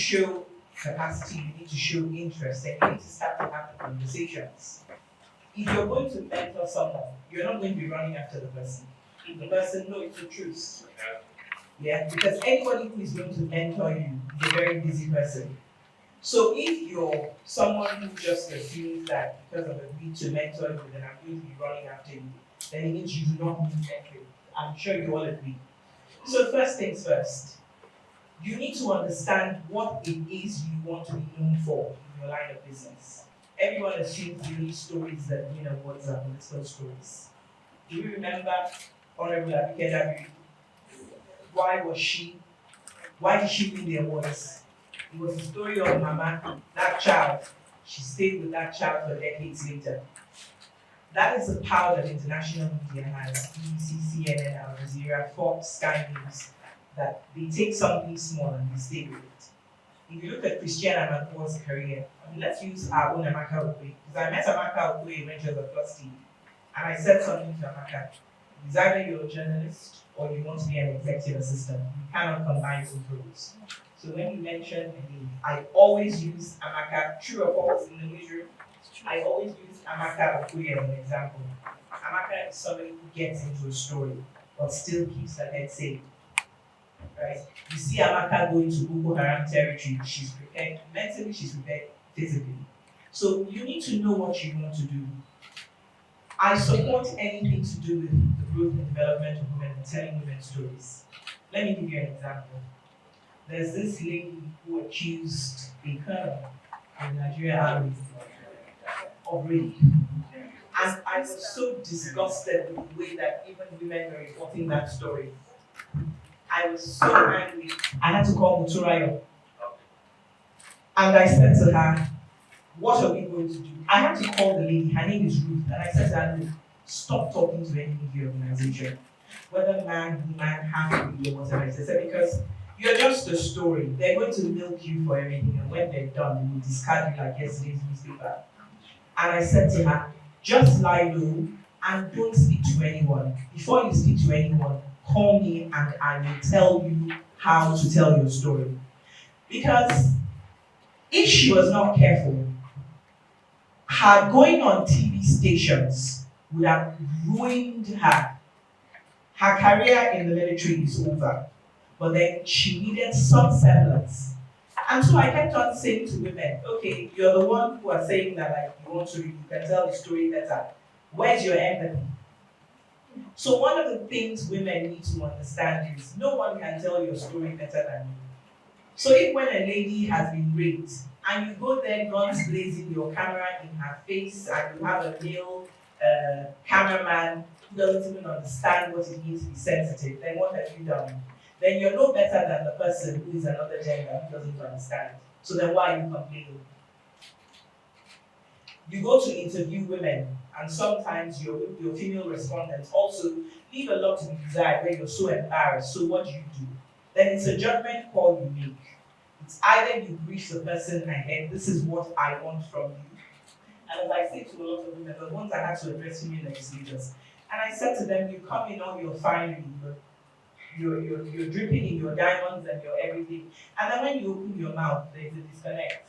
show capacity, you need to show interest, and you need to start to have the conversations. If you're going to mentor someone, you're not going to be running after the person. If the person knows the truth. Yeah, because anybody who is going to mentor you is a very busy person. So if you're someone who just assumes that because I've agreed to mentor you, then I'm going to be running after you, then it means you do not need mentoring. I'm sure you all agree. So first things first, you need to understand what it is you want to be known for in your line of business. Everyone assumes you need stories that win awards and political stories. Do you remember Honorable Abike Dabiri? Why did she win the awards? It was the story of Mama, that child. She stayed with that child for decades later. That is the power that international media has, BBC, CNN, Al Jazeera, Fox, Sky News, that they take something small and they stay with it. If you look at Christiane Amanpour's career, let's use our own Amaka Okwe, because I met Amaka Okwe when she was at Plus TV, and I said something to Amaka. It's either you're a journalist or you want to be an executive assistant. You cannot combine both roles. So when you mention a name, I always use Amaka, true or false in the newsroom, I always use Amaka Okwe as an example. Amaka is somebody who gets into a story, but still keeps her head safe. Right? You see Amaka going to Boko Haram territory, she's prepared mentally, she's prepared physically. So you need to know what you want to do. I support anything to do with the growth and development of women and telling women stories. Let me give you an example. There's this lady who accused a colonel in the Nigerian army of rape. And I was so disgusted with the way that even women were reporting that story. I was so angry. I had to call Muturayo. And I said to her, what are we going to do? I had to call the lady, her name is Ruth, and I said to her, look, stop talking to any media organization, whether man, woman, half media, whatever it is, because you're just a story. They're going to milk you for everything, and when they're done, they will discard you like yesterday's newspaper. And I said to her, just lie low and don't speak to anyone. Before you speak to anyone, call me and I will tell you how to tell your story. Because if she was not careful, her going on TV stations would have ruined her. Her career in the military is over, but then she needed some semblance. And so I kept on saying to women, okay, you're the one who are saying that like you can tell the story better. Where's your empathy? So one of the things women need to understand is no one can tell your story better than you. So if when a lady has been raped and you go there guns blazing, your camera in her face, and you have a male cameraman who doesn't even understand what it means to be sensitive, then what have you done? Then you're no better than the person who is another gender who doesn't understand. So then why are you complaining? You go to interview women, and sometimes your female respondents also leave a lot to be desired where you're so embarrassed. So what do? Then it's a judgment call you make. It's either you brief the person ahead, this is what I want from you. And as I say to a lot of women, the ones I had to address female legislators, and I said to them, you come in all your finery, you're dripping in your diamonds and your everything. And then when you open your mouth, there's a disconnect.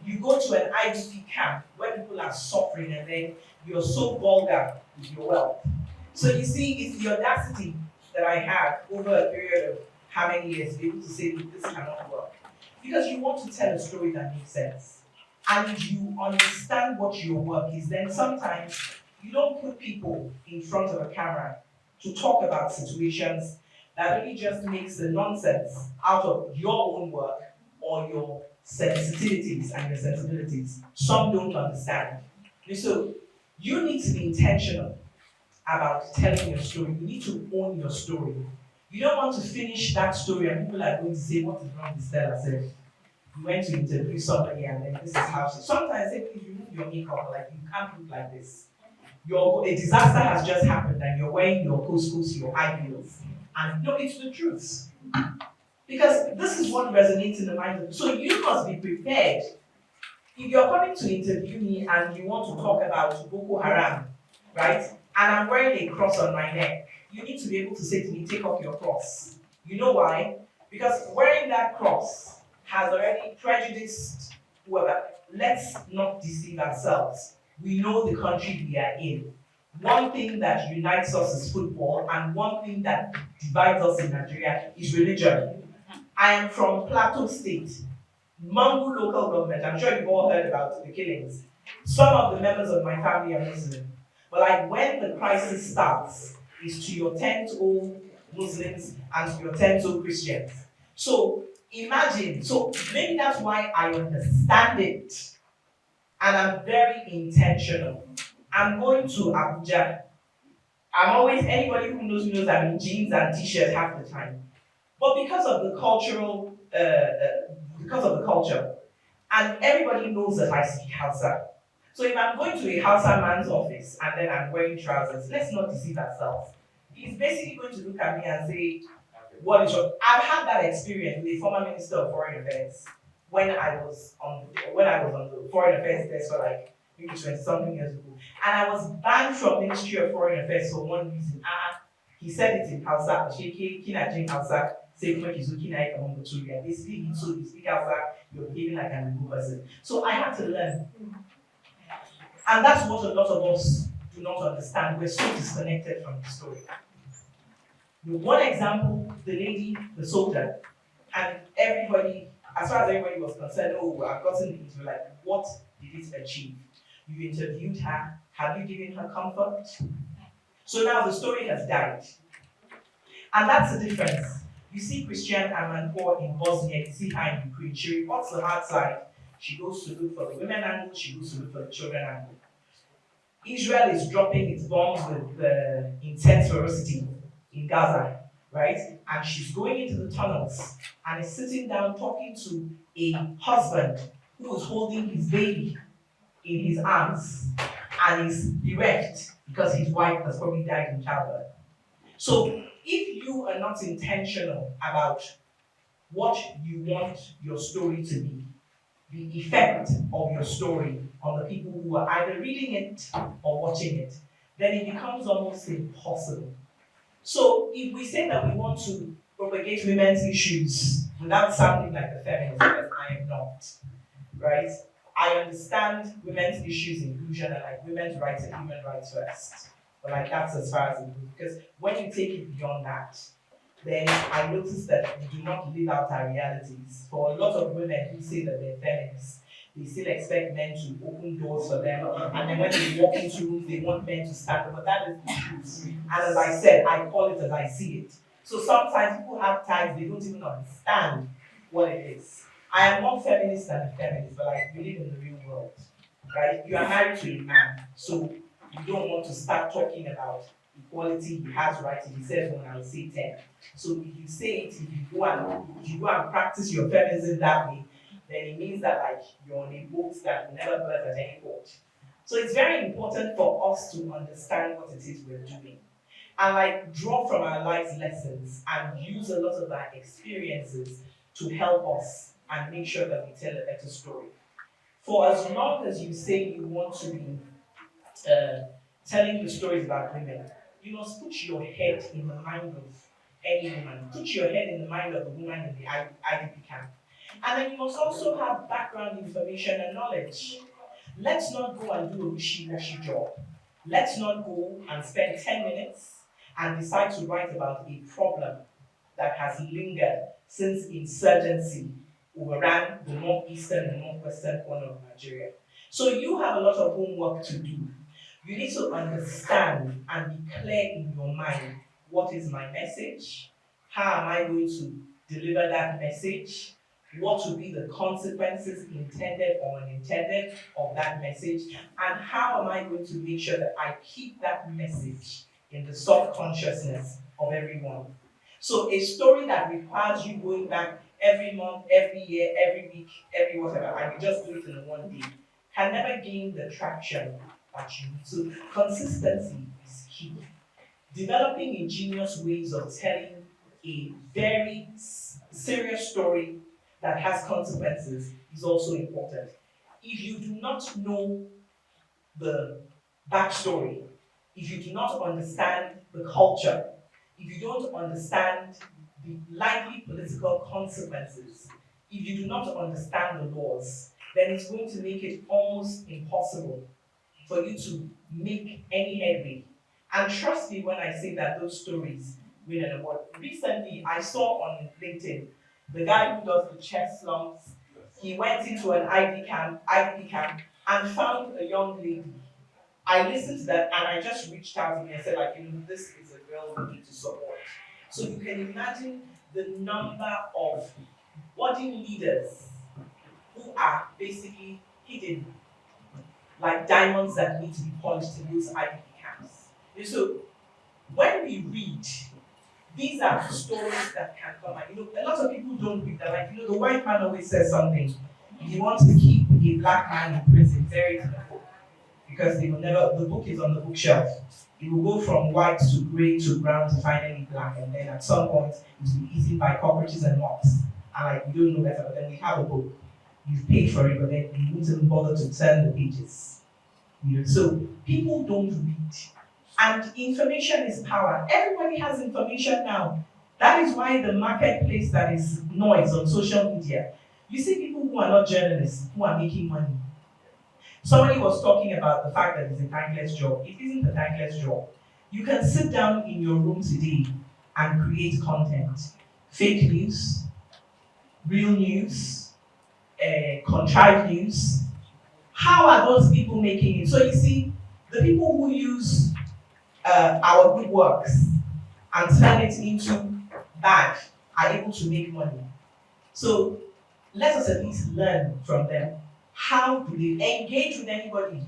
You go to an IDP camp where people are suffering and then you're so vulgar with your wealth. So you see, it's the audacity that I have over a period of how many years to be able to say this cannot work. Because you want to tell a story that makes sense. And if you understand what your work is, then sometimes you don't put people in front of a camera to talk about situations that really just makes the nonsense out of your own work or your sensitivities and your sensibilities. Some don't understand. So you need to be intentional about telling your story. You need to own your story. You don't want to finish that story and people are going to say, what is wrong with Stella? Said, you went to interview somebody and then this is how she. Sometimes say, please remove your makeup, like you can't look like this. A disaster has just happened and you're wearing your couscous, your high heels. And no, it's the truth. Because this is what resonates in the mind of you. So you must be prepared. If you're coming to interview me and you want to talk about Boko Haram, right? And I'm wearing a cross on my neck, you need to be able to say to me, take off your cross. You know why? Because wearing that cross has already prejudiced whoever. Let's not deceive ourselves. We know the country we are in. One thing that unites us is football, and one thing that divides us in Nigeria is religion. I am from Plateau State, Mangu local government. I'm sure you've all heard about the killings. Some of the members of my family are Muslim. But like when the crisis starts, it's to your tent all Muslims and to your tent all Christians. So imagine, so maybe that's why I understand it and I'm very intentional. I'm going to Abuja. I'm always, anybody who knows me knows I'm in jeans and t-shirt half the time. But because of the culture, and everybody knows that I speak Hausa. So if I'm going to a Hausa man's office and then I'm wearing trousers, let's not deceive ourselves. He's basically going to look at me and say, what is your I've had that experience with a former Minister of Foreign Affairs when I was on the Foreign Affairs desk for like maybe 20 something years ago. And I was banned from Ministry of Foreign Affairs for one reason. He said it in Hausa, Sheke, Kina Jin Hausa, say Kizuki Naik among the two. Basically, so you speak Hausa, you're behaving like an Igbo person. So I had to learn. And that's what a lot of us do not understand. We're so disconnected from the story. One example, the lady, the soldier, and everybody, as far as everybody was concerned, oh, I've gotten the interview, like, what did it achieve? You interviewed her, have you given her comfort? So now the story has died. And that's the difference. You see Christian Amanpour in Bosnia, you see her in Ukraine. She reports the hard side. She goes to look for the women angle, she goes to look for the children angle. Israel is dropping its bombs with intense ferocity in Gaza, right? And she's going into the tunnels and is sitting down talking to a husband who is holding his baby in his arms and is bereft because his wife has probably died in childbirth. So if you are not intentional about what you want your story to be, the effect of your story on the people who are either reading it or watching it, then it becomes almost impossible. So if we say that we want to propagate women's issues without sounding like a feminist, because I am not, right? I understand women's issues, inclusion, and like women's rights and human rights first. But like that's as far as it goes. Because when you take it beyond that, then I noticed that we do not live out our realities. For a lot of women who say that they're feminists, they still expect men to open doors for them, and then when they walk into rooms, they want men to stand up. But that is the truth. And as I said, I call it as I see it. So sometimes people have tags they don't even understand what it is. I am more feminist than a feminist, but like we live in the real world, right? You are married to a man, so you don't want to start talking about equality. He has rights. If he says one, I will say 10. So if you say it, if you go and practice your feminism that way, then it means that like you're on a boat that will never birth at any port. So it's very important for us to understand what it is we're doing and like draw from our life lessons and use a lot of our experiences to help us and make sure that we tell a better story. For as long as you say you want to be uh, telling the stories about women, you must put your head in the mind of any woman. Put your head in the mind of the woman in the IDP camp. And then you must also have background information and knowledge. Let's not go and do a wishy-washy job. Let's not go and spend 10 minutes and decide to write about a problem that has lingered since insurgency overran the northeastern and northwestern corner of Nigeria. So you have a lot of homework to do. You need to understand and be clear in your mind, what is my message? How am I going to deliver that message? What will be the consequences, intended or unintended, of that message? And how am I going to make sure that I keep that message in the subconsciousness of everyone? So a story that requires you going back every month, every year, every week, every whatever, and you just do it in one day, can never gain the traction that you need. So consistency is key. Developing ingenious ways of telling a very serious story that has consequences is also important. If you do not know the backstory, if you do not understand the culture, if you don't understand the likely political consequences, if you do not understand the laws, then it's going to make it almost impossible for you to make any headway. And trust me when I say that those stories win an award. Recently, I saw on LinkedIn the guy who does the chess slumps. He went into an IDP camp, and found a young lady. I listened to that and I just reached out to him and said, like, this is a girl we need to support. So you can imagine the number of budding leaders who are basically hidden like diamonds that need to be polished in those IDP camps. And so when we read, these are stories that can come. And a lot of people don't read. They're like, the white man always says something. If you want to keep a black man in prison, bury it in a book. Because they will never, the book is on the bookshelf. It will go from white to grey to brown to finally black, and then at some point it will be eaten by cockroaches and moths. And like, we don't know better, but then we have a book. You've paid for it, but then you won't even bother to turn the pages. So people don't read. And information is power. Everybody has information now. That is why the marketplace that is noise on social media. You see people who are not journalists, who are making money. Somebody was talking about the fact that it's a thankless job. It isn't a thankless job. You can sit down in your room today and create content. Fake news, real news, contrived news. How are those people making it? So you see, the people who use our good works and turn it into bad are able to make money. So let us at least learn from them. How do they engage with anybody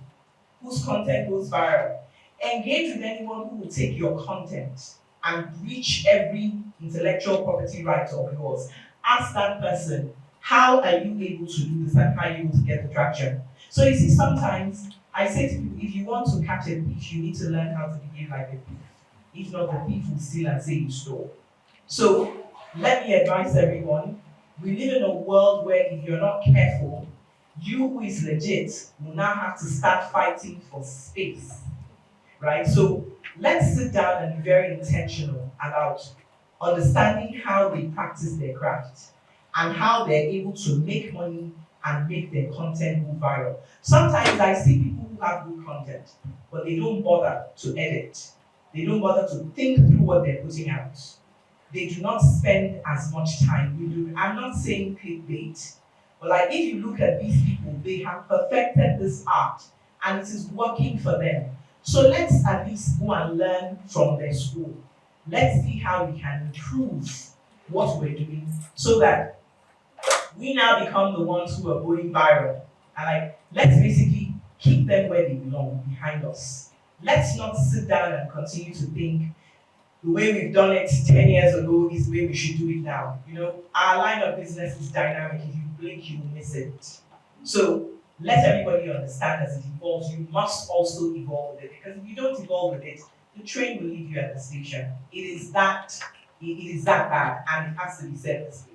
whose content goes viral? Engage with anyone who will take your content and breach every intellectual property right of yours. Ask that person, how are you able to do this and how are you able to get the traction? So you see, sometimes I say to people, if you want to catch a thief, you need to learn how to behave like a thief. If not, the thief will steal and say you stole. So let me advise everyone, we live in a world where if you're not careful, you who is legit will now have to start fighting for space, right? So let's sit down and be very intentional about understanding how they practice their craft and how they're able to make money and make their content go viral. Sometimes I see people who have good content, but they don't bother to edit. They don't bother to think through what they're putting out. They do not spend as much time. I'm not saying clickbait, but like if you look at these people, they have perfected this art and it is working for them. So let's at least go and learn from their school. Let's see how we can improve what we're doing so that we now become the ones who are going viral. And like, let's basically keep them where they belong, behind us. Let's not sit down and continue to think the way we've done it 10 years ago is the way we should do it now. Our line of business is dynamic. If you blink, you will miss it. So let everybody understand as it evolves, you must also evolve with it. Because if you don't evolve with it, the train will leave you at the station. It is that bad, and it has to be said this way.